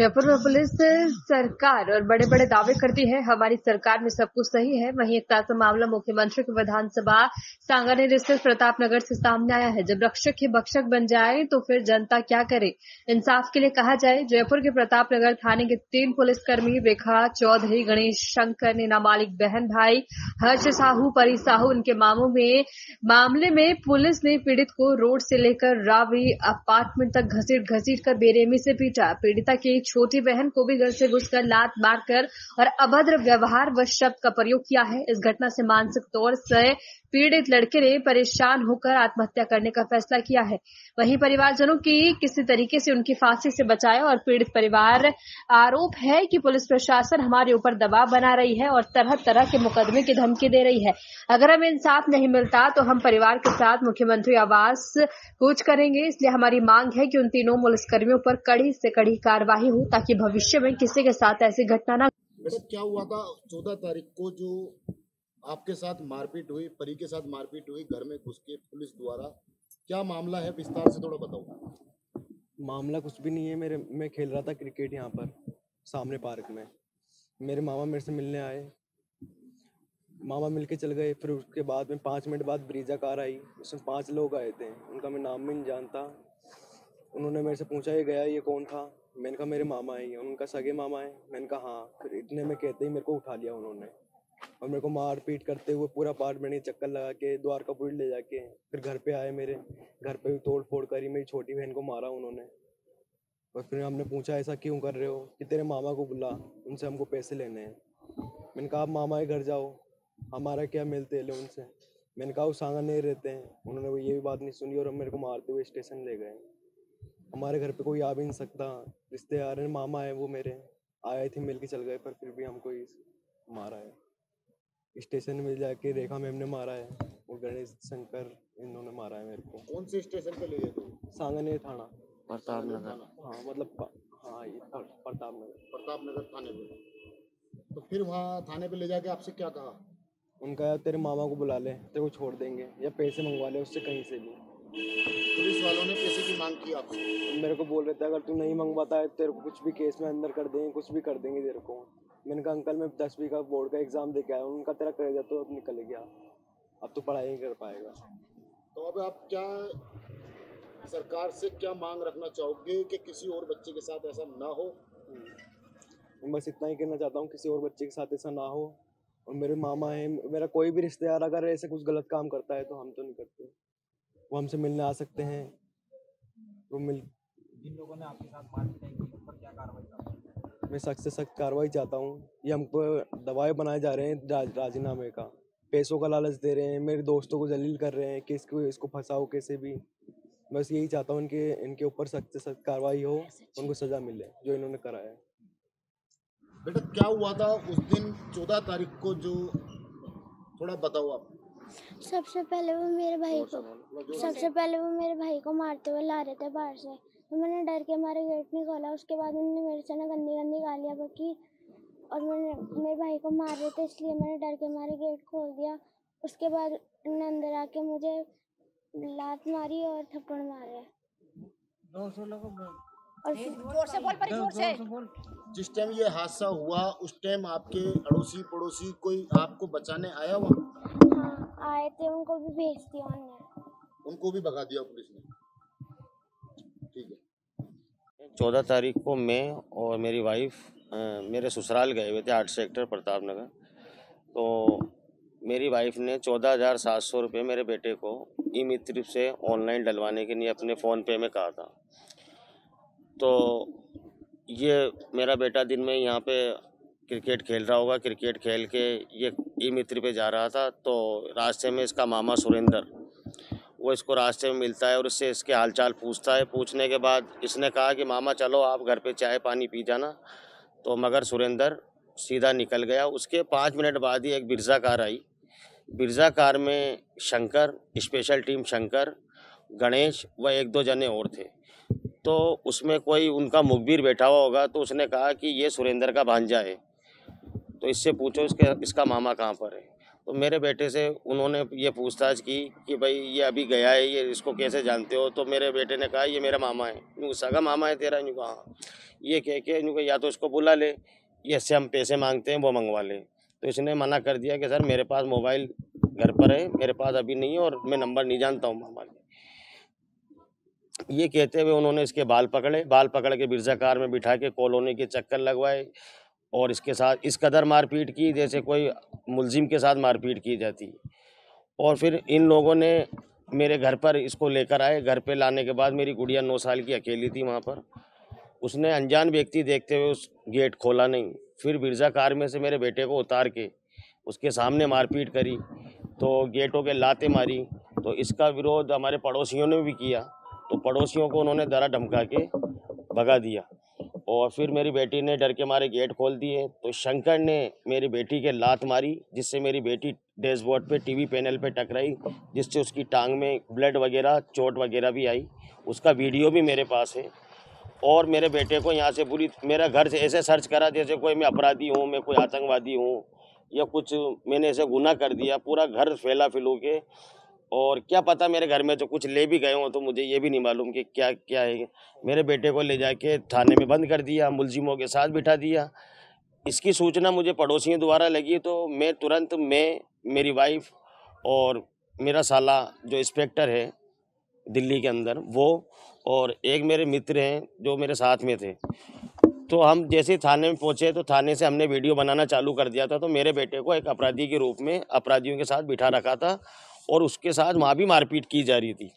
जयपुर में पुलिस सरकार और बड़े बड़े दावे करती है हमारी सरकार में सब कुछ सही है। वहीं एक ताजा मामला मुख्यमंत्री की विधानसभा सांगानेर स्थित प्रतापनगर से सामने आया है। जब रक्षक ही भक्षक बन जाए तो फिर जनता क्या करे। इंसाफ के लिए कहा जाए, जयपुर के प्रतापनगर थाने के 3 पुलिसकर्मी रेखा चौधरी, गणेश शंकर ने नाबालिग बहन भाई हर्ष साहू, परी साहू, इनके मामले में पुलिस ने पीड़ित को रोड से लेकर रावी अपार्टमेंट तक घसीट कर बेरहमी से पीटा। पीड़िता की एक छोटी बहन को भी घर से घुसकर लात मारकर और अभद्र व्यवहार व शब्द का प्रयोग किया है। इस घटना से मानसिक तौर से पीड़ित लड़के ने परेशान होकर आत्महत्या करने का फैसला किया है। वहीं परिवारजनों की किसी तरीके से उनकी फांसी से बचाया और पीड़ित परिवार आरोप है कि पुलिस प्रशासन हमारे ऊपर दबाव बना रही है और तरह तरह के मुकदमे की धमकी दे रही है। अगर हमें इंसाफ नहीं मिलता तो हम परिवार के साथ मुख्यमंत्री आवास कूच करेंगे। इसलिए हमारी मांग है कि उन तीनों पुलिसकर्मियों पर कड़ी से कड़ी कार्रवाई हो ताकि भविष्य में किसी के साथ ऐसी घटना न। क्या हुआ था 14 तारीख को जो आपके साथ मारपीट हुई, परी के साथ मारपीट हुई घर में घुस के पुलिस द्वारा, क्या मामला है, विस्तार से थोड़ा बताओ। मामला कुछ भी नहीं है। मैं खेल रहा था क्रिकेट यहाँ पर सामने पार्क में। मेरे मामा मेरे से मिलने आए, मामा मिलके चल गए। फिर उसके बाद में 5 मिनट बाद ब्रीजा कार आई, उसमें 5 लोग आए थे, उनका मैं नाम भी नहीं जानता। उन्होंने मेरे से पूछा ये गया, ये कौन था। मैंने कहा मेरे मामा है। उनका सगे मामा है। मैंने कहा हाँ। फिर इतने में कहते ही मेरे को उठा लिया उन्होंने और मेरे को मार पीट करते हुए पूरा अपार्टमेंट में चक्कर लगा के द्वारकापुर ले जाके फिर घर पे आए। मेरे घर पे भी तोड़ फोड़ करी, मेरी छोटी बहन को मारा उन्होंने। और फिर हमने पूछा ऐसा क्यों कर रहे हो, कि तेरे मामा को बुला, उनसे हमको पैसे लेने हैं। मैंने कहा आप मामा के घर जाओ, हमारा क्या मिलते ले उनसे। मैंने कहा वो सांगानेर रहते हैं। उन्होंने वो ये भी बात नहीं सुनी और हम मेरे को मारते हुए स्टेशन ले गए। हमारे घर पे कोई आ भी नहीं सकता, रिश्तेदार है, मामा है वो मेरे, आए थे मिल के चल गए, पर फिर भी हमको मारा है। स्टेशन में जाके रेखा मैम ने मारा है और गणेश शंकर इन्होंने मारा है मेरे को। कौन से स्टेशन पे ले गए थे? सांगानेर थाना, प्रतापनगर। हाँ मतलब हाँ ये प्रतापनगर थाने पे। तो फिर वहाँ थाने पे ले जाके आपसे क्या कहा? उनका यार तेरे मामा को बुला ले, तेरे को छोड़ देंगे, या पैसे मंगवा ले उससे कहीं से भी। पुलिस वालों ने पैसे की मांग की आपसे? मेरे को बोल रहे थे अगर तू नहीं मंगवाता है तेरे को कुछ भी केस में अंदर कर देंगे, कुछ भी कर देंगे तेरे को। मैंने कहा अंकल मैं 10वीं का बोर्ड का एग्जाम दे के आया हूँ। उनका तेरा करेगा तो अब निकल गया, अब तो पढ़ाई नहीं कर पाएगा। तो अब आप क्या सरकार से क्या मांग रखना चाहोगे कि किसी और बच्चे के साथ ऐसा ना हो? मैं बस इतना ही कहना चाहता हूँ, किसी और बच्चे के साथ ऐसा ना हो। और मेरे मामा है, मेरा कोई भी रिश्तेदार अगर ऐसे कुछ गलत काम करता है तो हम तो नहीं करते, वो हमसे मिलने आ सकते हैं। वो जिन लोगों ने आपके साथ मारपीट की उस पर क्या कार्रवाई चाहते हैं? मैं सख्त से सख्त कार्रवाई चाहता हूँ। ये हमको दबाव बनाए जा रहे हैं राजीनामे का, पैसों का लालच दे रहे हैं, मेरे दोस्तों को जलील कर रहे हैं कि इसको फंसाओ कैसे भी। बस यही चाहता हूँ इनके ऊपर सख्त से सख्त कार्रवाई हो, उनको सजा मिले जो इन्होंने करा है। बेटा क्या हुआ था उस दिन 14 तारीख को, जो थोड़ा बताओ आप। सबसे पहले वो मेरे भाई को मारते हुए ला रहे थे बाहर से, तो मैंने डर के मारे गेट नहीं खोला। उसके बाद उन्होंने मेरे से ना गंदी गालियाँ बकी और मेरे भाई को मार रहे थे, इसलिए मैंने डर के मारे गेट खोल दिया। उसके बाद उन्होंने अंदर आके मुझे लात मारी और थप्पड़ मारे। जिस टाइम ये हादसा हुआ उस टाइम आपके अड़ोसी पड़ोसी कोई आपको बचाने आया वहाँ? हाँ आए थे, उनको भी भेज दिया उनको भी भगा दिया पुलिस ने। ठीक है। 14 तारीख को मैं और मेरी वाइफ मेरे ससुराल गए हुए थे 8 सेक्टर प्रतापनगर। तो मेरी वाइफ ने 14,700 रुपये मेरे बेटे को ई मित्र से ऑनलाइन डलवाने के लिए अपने फ़ोन पे में कहा था। तो ये मेरा बेटा दिन में यहाँ पे क्रिकेट खेल रहा होगा, क्रिकेट खेल के ये ई मित्र पे जा रहा था। तो रास्ते में इसका मामा सुरेंद्र वो इसको रास्ते में मिलता है और इससे इसके हालचाल पूछता है। पूछने के बाद इसने कहा कि मामा चलो आप घर पे चाय पानी पी जाना। तो मगर सुरेंद्र सीधा निकल गया। उसके 5 मिनट बाद ही एक बिरजा कार आई। बिरजा कार में शंकर, स्पेशल टीम शंकर, गणेश व 1-2 जने और थे। तो उसमें कोई उनका मुखबिर बैठा हुआ होगा। तो उसने कहा कि ये सुरेंद्र का भांजा है, तो इससे पूछो इसका मामा कहाँ पर है। तो मेरे बेटे से उन्होंने ये पूछताछ की कि भाई ये अभी गया है, ये इसको कैसे जानते हो? तो मेरे बेटे ने कहा ये मेरा मामा है। यूँ सगा मामा है तेरा? यूँ कहा हाँ। ये कह के यूँ या तो इसको बुला ले, ये इससे हम पैसे मांगते हैं वो मंगवा ले। तो इसने मना कर दिया कि सर मेरे पास मोबाइल घर पर है, मेरे पास अभी नहीं है और मैं नंबर नहीं जानता हूँ मामा के। ये कहते हुए उन्होंने इसके बाल पकड़ के बिरजा कार में बिठा के कॉलोनी के चक्कर लगवाए और इसके साथ इस कदर मारपीट की जैसे कोई मुलजिम के साथ मारपीट की जाती। और फिर इन लोगों ने मेरे घर पर इसको लेकर आए। घर पे लाने के बाद मेरी गुड़िया 9 साल की अकेली थी वहाँ पर। उसने अनजान व्यक्ति देखते हुए उस गेट खोला नहीं। फिर बिरजा कार में से मेरे बेटे को उतार के उसके सामने मारपीट करी, तो गेटों के लाते मारी। तो इसका विरोध हमारे पड़ोसियों ने भी किया, तो पड़ोसियों को उन्होंने डरा धमका के भगा दिया। और फिर मेरी बेटी ने डर के मारे गेट खोल दिए, तो शंकर ने मेरी बेटी के लात मारी, जिससे मेरी बेटी डैशबोर्ड पे टीवी पैनल पे टकराई, जिससे उसकी टांग में ब्लड वगैरह चोट वगैरह भी आई। उसका वीडियो भी मेरे पास है। और मेरे बेटे को यहाँ से मेरा घर से ऐसे सर्च करा जैसे कोई मैं अपराधी हूँ, मैं कोई आतंकवादी हूँ या कुछ मैंने ऐसे गुनाह कर दिया। पूरा घर फैला फिलू के, और क्या पता मेरे घर में जो कुछ ले भी गए हों, तो मुझे ये भी नहीं मालूम कि क्या क्या है। मेरे बेटे को ले जाके थाने में बंद कर दिया, मुलजिमों के साथ बिठा दिया। इसकी सूचना मुझे पड़ोसियों द्वारा लगी, तो मैं तुरंत मेरी वाइफ और मेरा साला जो इंस्पेक्टर है दिल्ली के अंदर, वो और एक मेरे मित्र हैं जो मेरे साथ में थे, तो हम जैसे थाने में पहुंचे तो थाने से हमने वीडियो बनाना चालू कर दिया था। तो मेरे बेटे को एक अपराधी के रूप में अपराधियों के साथ बिठा रखा था और उसके साथ वहाँ भी मारपीट की जा रही थी।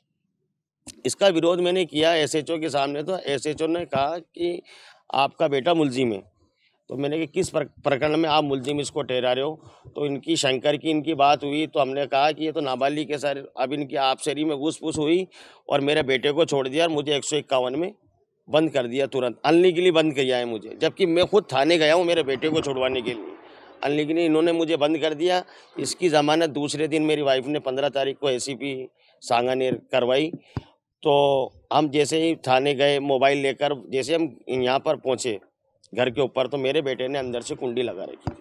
इसका विरोध मैंने किया एसएचओ के सामने, तो एसएचओ ने कहा कि आपका बेटा मुलजिम है। तो मैंने कहा किस प्रकरण में आप मुलजिम इसको ठहरा रहे हो? तो इनकी शंकर की इनकी बात हुई, तो हमने कहा कि ये तो नाबालिग है सर। अब इनकी आपसेरी में घूस-फूस हुई और मेरे बेटे को छोड़ दिया और मुझे 151 में बंद कर दिया। तुरंत अनलीगली बंद किया है मुझे, जबकि मैं खुद थाने गया हूँ मेरे बेटे को छुड़वाने के लिए। अनलीगली इन्होंने मुझे बंद कर दिया। इसकी ज़मानत दूसरे दिन मेरी वाइफ ने 15 तारीख को एसीपी सांगानेर करवाई। तो हम जैसे ही थाने गए मोबाइल लेकर, जैसे हम यहाँ पर पहुँचे घर के ऊपर, तो मेरे बेटे ने अंदर से कुंडी लगा रखी थी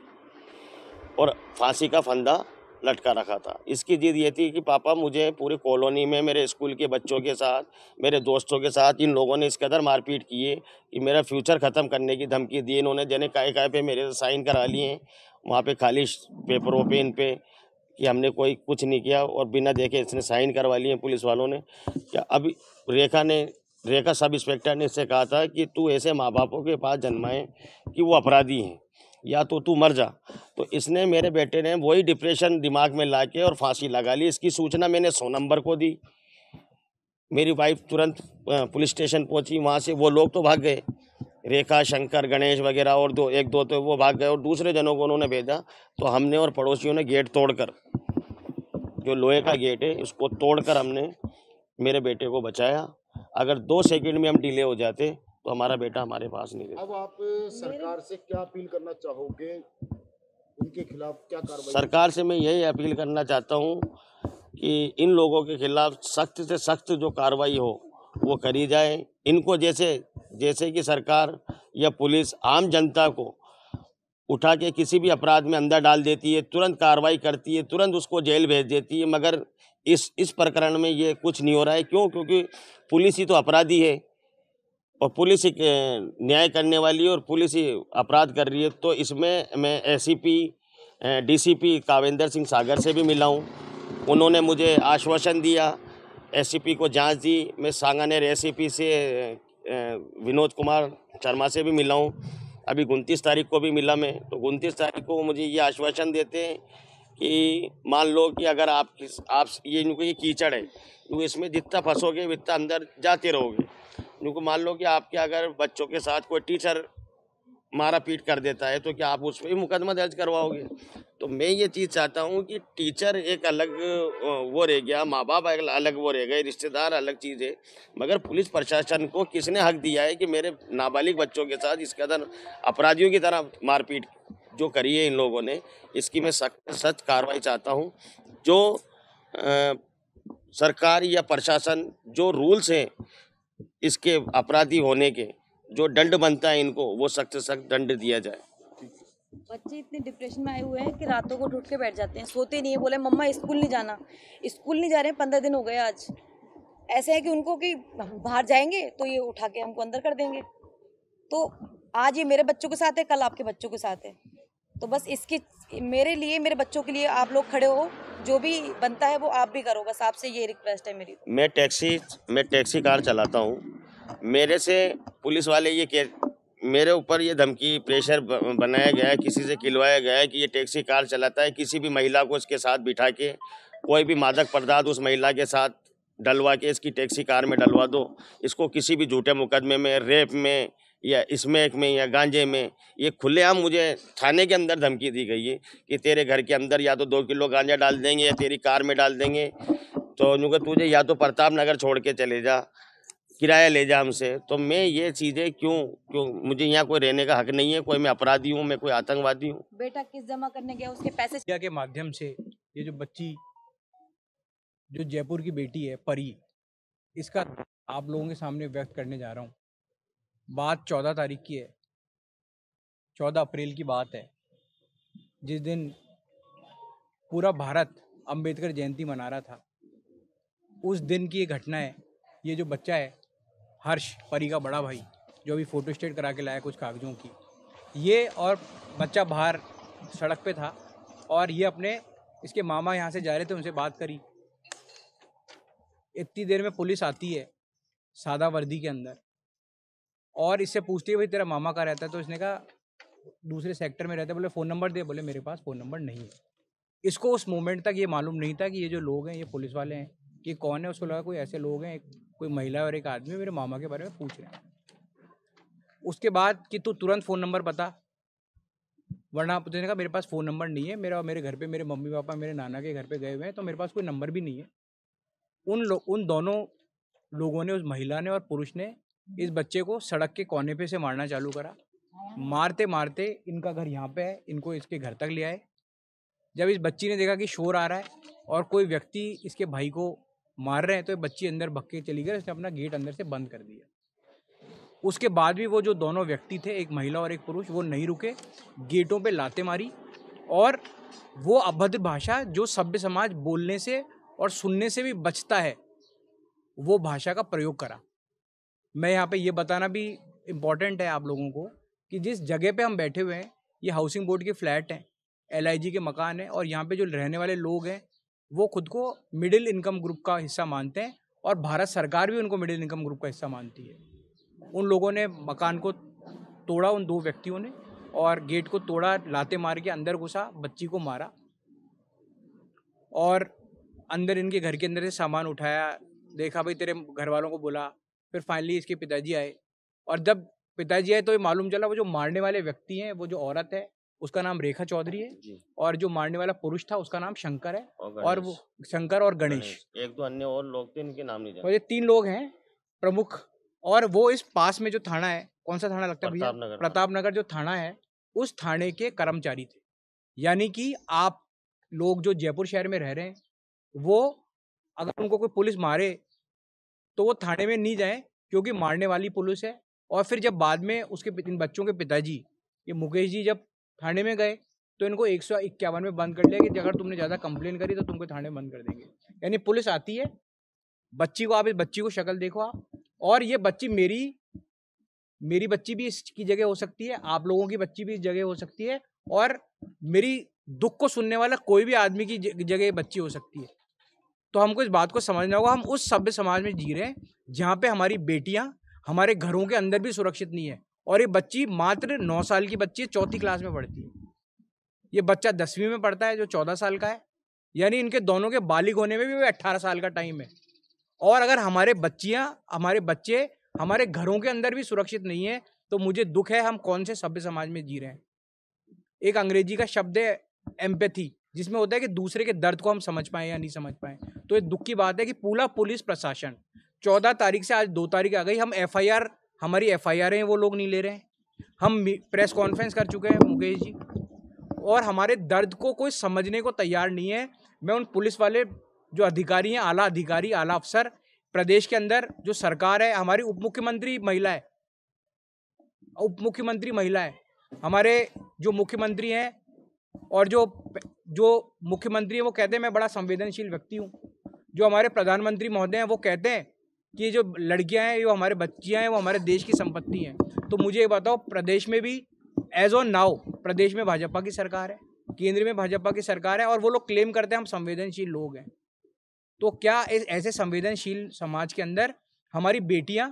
और फांसी का फंदा लटका रखा था। इसकी जिद ये थी कि पापा मुझे पूरी कॉलोनी में मेरे स्कूल के बच्चों के साथ, मेरे दोस्तों के साथ इन लोगों ने इस कदर मारपीट की है कि मेरा फ्यूचर ख़त्म करने की धमकी दी। इन्होंने जने काय पे मेरे साइन करा लिए हैं वहाँ पे खाली पेपरों पे इन पे कि हमने कोई कुछ नहीं किया, और बिना देखे इसने साइन करवा लिए पुलिस वालों ने। क्या अभी रेखा सब इंस्पेक्टर ने इससे कहा था कि तू ऐसे माँ बापों के पास जन्मा है कि वो अपराधी हैं, या तो तू मर जा। तो इसने मेरे बेटे ने वही डिप्रेशन दिमाग में लाके और फांसी लगा ली। इसकी सूचना मैंने 100 नंबर को दी। मेरी वाइफ तुरंत पुलिस स्टेशन पहुंची। वहाँ से वो लोग तो भाग गए, रेखा, शंकर, गणेश वगैरह, और एक दो तो वो भाग गए और दूसरे जनों को उन्होंने भेजा। तो हमने और पड़ोसियों ने गेट तोड़कर, जो लोहे का गेट है इसको तोड़कर हमने मेरे बेटे को बचाया। अगर 2 सेकंड में हम डिले हो जाते तो हमारा बेटा हमारे पास नहीं रहता। अब आप सरकार से क्या अपील करना चाहोगे? उनके खिलाफ क्या कार्रवाई? सरकार से मैं यही अपील करना चाहता हूँ कि इन लोगों के खिलाफ सख्त से सख्त जो कार्रवाई हो वो करी जाए। इनको जैसे कि सरकार या पुलिस आम जनता को उठा के किसी भी अपराध में अंदर डाल देती है, तुरंत कार्रवाई करती है, तुरंत उसको जेल भेज देती है, मगर इस प्रकरण में ये कुछ नहीं हो रहा है। क्यों? क्योंकि पुलिस ही तो अपराधी है और पुलिस ही न्याय करने वाली है और पुलिस ही अपराध कर रही है। तो इसमें मैं एसीपी डीसीपी कावेंद्र सिंह सागर से भी मिला हूँ। उन्होंने मुझे आश्वासन दिया, एसीपी को जांच दी। मैं सांगानेर एसीपी से विनोद कुमार शर्मा से भी मिला हूँ। अभी 29 तारीख को भी मिला मैं। तो 29 तारीख को मुझे ये आश्वासन देते हैं कि मान लो कि अगर आप ये कीचड़ है, क्योंकि इसमें जितना फंसोगे उतना अंदर जाते रहोगे। क्योंकि मान लो कि आपके अगर बच्चों के साथ कोई टीचर मारा पीट कर देता है तो क्या आप उस पर भी मुकदमा दर्ज करवाओगे? तो मैं ये चीज़ चाहता हूँ कि टीचर एक अलग वो रह गया, माँ बाप अलग वो रह गए, रिश्तेदार अलग चीज़ है, मगर पुलिस प्रशासन को किसने हक दिया है कि मेरे नाबालिग बच्चों के साथ इस कदर अपराधियों की तरह मारपीट जो करी है इन लोगों ने? इसकी मैं सख्त कार्रवाई चाहता हूँ। जो सरकार या प्रशासन जो रूल्स हैं इसके अपराधी होने के, जो दंड बनता है इनको, वो सख्त से सख्त दंड दिया जाए। बच्चे इतने डिप्रेशन में आए हुए हैं कि रातों को उठ के बैठ जाते हैं, सोते नहीं है, बोले मम्मा स्कूल नहीं जाना। स्कूल नहीं जा रहे हैं, 15 दिन हो गए आज। ऐसे है कि उनको कि बाहर जाएंगे तो ये उठा के हमको अंदर कर देंगे। तो आज ये मेरे बच्चों के साथ है, कल आपके बच्चों के साथ है। तो बस इसकी मेरे लिए, मेरे बच्चों के लिए आप लोग खड़े हो, जो भी बनता है वो आप भी करो, बस आपसे ये रिक्वेस्ट है मेरी। मैं टैक्सी कार चलाता हूँ। मेरे से पुलिस वाले मेरे ऊपर ये धमकी प्रेशर बनाया गया है, किसी से खिलवाया गया है कि ये टैक्सी कार चलाता है, किसी भी महिला को इसके साथ बिठा के कोई भी मादक पदार्थ उस महिला के साथ डलवा के इसकी टैक्सी कार में डलवा दो, इसको किसी भी झूठे मुकदमे में, रेप में या स्मैक में या गांजे में, ये खुलेआम मुझे थाने के अंदर धमकी दी गई है कि तेरे घर के अंदर या तो 2 किलो गांजा डाल देंगे या तेरी कार में डाल देंगे, तो नुका तुझे या तो प्रताप नगर छोड़ के चले जा, किराया ले जा हमसे। तो मैं ये चीज़ें क्यों मुझे यहाँ कोई रहने का हक नहीं है, कोई मैं अपराधी हूँ, मैं कोई आतंकवादी हूँ। बेटा किस जमा करने गया, उसके पैसे मीडिया के माध्यम से ये जो बच्ची, जो जयपुर की बेटी है परी, इसका आप लोगों के सामने व्यक्त करने जा रहा हूँ। बात 14 तारीख की है, 14 अप्रैल की बात है, जिस दिन पूरा भारत अंबेडकर जयंती मना रहा था। उस दिन की ये घटना है। ये जो बच्चा है हर्ष, परी का बड़ा भाई, जो अभी फोटो स्टेट करा के लाया कुछ कागजों की, ये और बच्चा बाहर सड़क पे था और ये अपने इसके मामा यहाँ से जा रहे थे, उनसे बात करी। इतनी देर में पुलिस आती है सादा वर्दी के अंदर और इससे पूछती है भाई तेरा मामा कहाँ रहता है, तो इसने कहा दूसरे सेक्टर में रहता है। बोले फ़ोन नंबर दे, बोले मेरे पास फ़ोन नंबर नहीं है। इसको उस मोमेंट तक ये मालूम नहीं था कि ये जो लोग हैं ये पुलिस वाले हैं, ये कौन है। उसको लगा कोई ऐसे लोग हैं, कोई महिला और एक आदमी मेरे मामा के बारे में पूछ रहे हैं। उसके बाद कि तू तुरंत फ़ोन नंबर बता, वरना उसने कहा मेरे पास फ़ोन नंबर नहीं है, मेरे घर पे मेरे मम्मी पापा मेरे नाना के घर पे गए हुए हैं, तो मेरे पास कोई नंबर भी नहीं है। उन दोनों लोगों ने, उस महिला ने और पुरुष ने, इस बच्चे को सड़क के कोने पे से मारना चालू करा। मारते मारते इनका घर यहाँ पे है, इनको इसके घर तक ले आए। जब इस बच्ची ने देखा कि शोर आ रहा है और कोई व्यक्ति इसके भाई को मार रहे हैं, तो ये बच्ची अंदर भग के चली गई। उसने अपना गेट अंदर से बंद कर दिया। उसके बाद भी वो जो दोनों व्यक्ति थे, एक महिला और एक पुरुष, वो नहीं रुके, गेटों पे लाते मारी और वो अभद्र भाषा जो सभ्य समाज बोलने से और सुनने से भी बचता है, वो भाषा का प्रयोग करा। मैं यहाँ पे ये बताना भी इम्पॉर्टेंट है आप लोगों को कि जिस जगह पे हम बैठे हुए हैं, ये हाउसिंग बोर्ड के फ्लैट हैं, LIG के मकान हैं, और यहाँ पे जो रहने वाले लोग हैं वो खुद को मिडिल इनकम ग्रुप का हिस्सा मानते हैं और भारत सरकार भी उनको मिडिल इनकम ग्रुप का हिस्सा मानती है। उन लोगों ने मकान को तोड़ा, उन 2 व्यक्तियों ने, और गेट को तोड़ा, लाते मार के अंदर घुसा, बच्ची को मारा और अंदर इनके घर के अंदर से सामान उठाया। देखा भाई तेरे घर वालों को बोला। फिर फाइनली इसके पिताजी आए और जब पिताजी आए तो ये मालूम चला वो जो मारने वाले व्यक्ति हैं, वो जो औरत है उसका नाम रेखा चौधरी है और जो मारने वाला पुरुष था उसका नाम शंकर है, और वो शंकर और गणेश, 1-2 अन्य और लोग थे, इनके नाम नहीं तो जानते। ये 3 लोग हैं प्रमुख। और वो इस पास में जो थाना है, कौन सा थाना लगता है भैया? प्रताप नगर जो थाना है, उस थाने के कर्मचारी थे। यानी कि आप लोग जो जयपुर शहर में रह रहे हैं, वो अगर उनको कोई पुलिस मारे तो वो थाने में नहीं जाए, क्योंकि मारने वाली पुलिस है। और फिर जब बाद में उसके इन बच्चों के पिताजी, ये मुकेश जी, जब थाने में गए तो इनको 151 में बंद कर लिया कि अगर तुमने ज़्यादा कंप्लेन करी तो तुमको थाने में बंद कर देंगे। यानी पुलिस आती है, बच्ची को, आप इस बच्ची को शक्ल देखो आप, और ये बच्ची मेरी बच्ची भी इसकी जगह हो सकती है, आप लोगों की बच्ची भी इस जगह हो सकती है, और मेरी दुख को सुनने वाला कोई भी आदमी की जगह बच्ची हो सकती है। तो हमको इस बात को समझना होगा, हम उस सभ्य समाज में जी रहे हैं जहाँ पे हमारी बेटियां हमारे घरों के अंदर भी सुरक्षित नहीं है। और ये बच्ची मात्र 9 साल की बच्ची है, 4th क्लास में पढ़ती है। ये बच्चा 10वीं में पढ़ता है जो 14 साल का है। यानी इनके दोनों के बालिग होने में भी 18 साल का टाइम है। और अगर हमारे बच्चे हमारे घरों के अंदर भी सुरक्षित नहीं है तो मुझे दुख है, हम कौन से सभ्य समाज में जी रहे हैं। एक अंग्रेजी का शब्द है एम्पैथी, जिसमें होता है कि दूसरे के दर्द को हम समझ पाएं या नहीं समझ पाएं। तो ये दुख की बात है कि पूरा पुलिस प्रशासन 14 तारीख से आज 2 तारीख आ गई, हम FIR, हमारी FIR हैं वो लोग नहीं ले रहे हैं। हम प्रेस कॉन्फ्रेंस कर चुके हैं मुकेश जी, और हमारे दर्द को कोई समझने को तैयार नहीं है। मैं उन पुलिस वाले जो अधिकारी हैं, आला अधिकारी, आला अफसर, प्रदेश के अंदर जो सरकार है, हमारी उप मुख्यमंत्री महिला है, हमारे जो मुख्यमंत्री हैं और जो मुख्यमंत्री हैं वो कहते हैं मैं बड़ा संवेदनशील व्यक्ति हूँ। जो हमारे प्रधानमंत्री महोदय हैं वो कहते हैं कि जो लड़कियां हैं, जो हमारे बच्चियां हैं, वो हमारे देश की संपत्ति हैं। तो मुझे ये बताओ, प्रदेश में भी एज ऑन नाउ प्रदेश में भाजपा की सरकार है, केंद्र में भाजपा की सरकार है, और वो लोग क्लेम करते हैं हम संवेदनशील लोग हैं। तो क्या ऐसे संवेदनशील समाज के अंदर हमारी बेटियां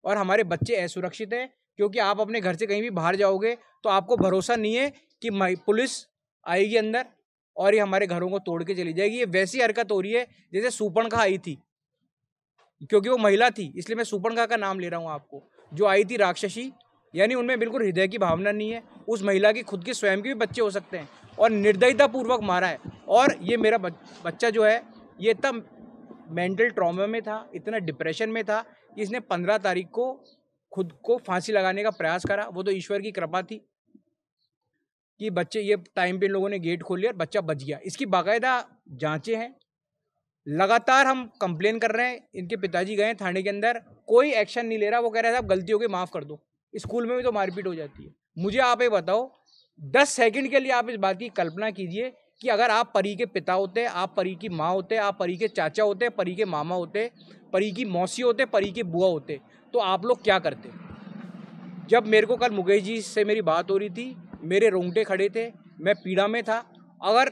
और हमारे बच्चे असुरक्षित हैं? क्योंकि आप अपने घर से कहीं भी बाहर जाओगे तो आपको भरोसा नहीं है कि पुलिस आएगी अंदर और ये हमारे घरों को तोड़ के चली जाएगी। ये वैसी हरकत हो रही है जैसे सूर्पणखा आई थी, क्योंकि वो महिला थी इसलिए मैं सूर्पणखा का नाम ले रहा हूँ आपको, जो आई थी राक्षसी, यानी उनमें बिल्कुल हृदय की भावना नहीं है। उस महिला की खुद के स्वयं के भी बच्चे हो सकते हैं, और निर्दयता पूर्वक मारा है। और ये मेरा बच्चा जो है ये इतना मेंटल ट्रॉमा में था, इतना डिप्रेशन में था कि इसने 15 तारीख को खुद को फांसी लगाने का प्रयास करा। वो तो ईश्वर की कृपा थी कि बच्चे ये टाइम पे इन लोगों ने गेट खोल लिया और बच्चा बच गया। इसकी बाकायदा जांचें हैं, लगातार हम कंप्लेन कर रहे हैं। इनके पिताजी गए थाने के अंदर, कोई एक्शन नहीं ले रहा। वो कह रहे हैं साहब गलती हो गई माफ़ कर दो। स्कूल में भी तो मारपीट हो जाती है। मुझे आप ये बताओ, 10 सेकंड के लिए आप इस बात की कल्पना कीजिए कि अगर आप परी के पिता होते, आप परी की माँ होते, आप परी के चाचा होते, परी के मामा होते, परी की मौसी होते, परी के बुआ होते, तो आप लोग क्या करते? जब मेरे को कल मुकेश जी से मेरी बात हो रही थी, मेरे रोंगटे खड़े थे, मैं पीड़ा में था। अगर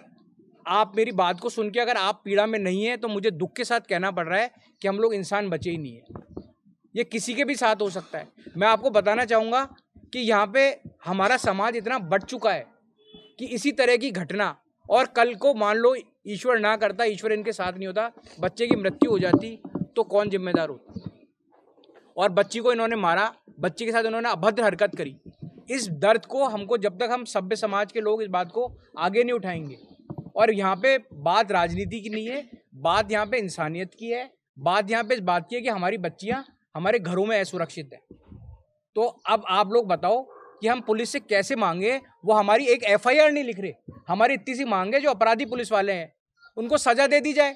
आप मेरी बात को सुन के अगर आप पीड़ा में नहीं है तो मुझे दुख के साथ कहना पड़ रहा है कि हम लोग इंसान बचे ही नहीं है। ये किसी के भी साथ हो सकता है। मैं आपको बताना चाहूँगा कि यहाँ पे हमारा समाज इतना बढ़ चुका है कि इसी तरह की घटना, और कल को मान लो ईश्वर ना करता, ईश्वर इनके साथ नहीं होता, बच्चे की मृत्यु हो जाती तो कौन जिम्मेदार होता? और बच्ची को इन्होंने मारा, बच्चे के साथ इन्होंने अभद्र हरकत करी। इस दर्द को हमको, जब तक हम सभ्य समाज के लोग इस बात को आगे नहीं उठाएंगे, और यहाँ पे बात राजनीति की नहीं है, बात यहाँ पे इंसानियत की है, बात यहाँ पे इस बात की है कि हमारी बच्चियाँ हमारे घरों में असुरक्षित है। तो अब आप लोग बताओ कि हम पुलिस से कैसे मांगे? वो हमारी एक FIR नहीं लिख रहे। हमारी इतनी सी मांग है, जो अपराधी पुलिस वाले हैं उनको सजा दे दी जाए।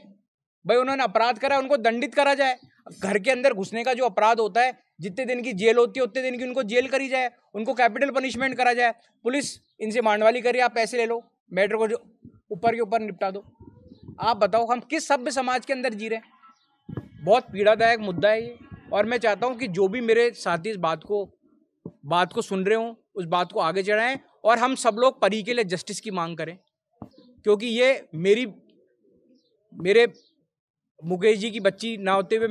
भाई उन्होंने अपराध करा, उनको दंडित करा जाए। घर के अंदर घुसने का जो अपराध होता है, जितने दिन की जेल होती है उतने दिन की उनको जेल करी जाए, उनको कैपिटल पनिशमेंट करा जाए। पुलिस इनसे मांडवाली करिए, आप पैसे ले लो, मैटर को जो ऊपर के ऊपर निपटा दो। आप बताओ हम किस सभ्य समाज के अंदर जी रहे हैं? बहुत पीड़ादायक मुद्दा है ये, और मैं चाहता हूं कि जो भी मेरे साथी इस बात को सुन रहे हों, उस बात को आगे चढ़ाएं, और हम सब लोग परी के लिए जस्टिस की मांग करें, क्योंकि ये मेरे मुकेश जी की बच्ची ना होते हुए